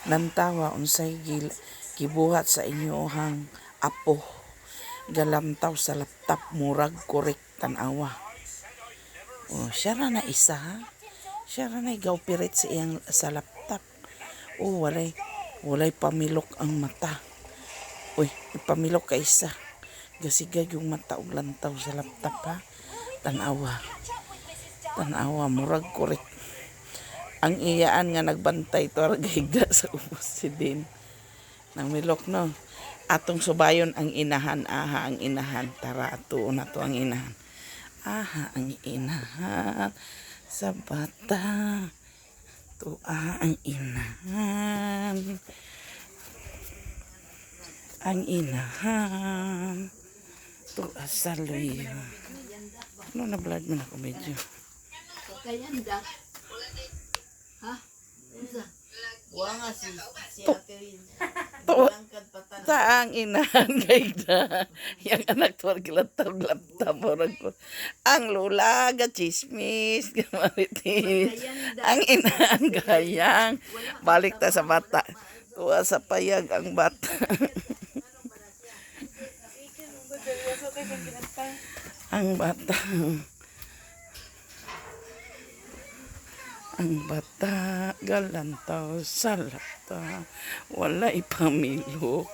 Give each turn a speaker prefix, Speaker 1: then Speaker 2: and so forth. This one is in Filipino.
Speaker 1: Lantawa unsay gibuhat sa inyohang apo. Galamtaw sa laptop murag korek tan-awa. Oh, siya ra na isa ha. Siya ra na gawpirit sa iyang sa laptop. Oh, walay pamilok ang mata. Uy, ipamilok ka isa. Gasigag yung mata og lantaw sa laptop ha. Tanawa murag korek. Ang iyaan nga nagbantay to argayda sa ubos si Din. Namilok no. Atong subayon ang inahan, aha ang inahan. Tara ato na to ang inahan. Aha ang inahan sa bata. Tuwa ang inahan. Ang inahan. Tuwa sa luyo. Ano na blood mo na ko medyo?
Speaker 2: Kayanda. Ha? Wa nga si Aterin.
Speaker 1: Sa ang inahan gayda. Yang anak tuwar gilatag-latag morag ko. Ang lula ga chismis gamaritis. Ang inahan gayang balik ta sa bata. Tuwa sa payag ang bata. Ang bata. Ang bata galantaw sa lata, wala ipamilok.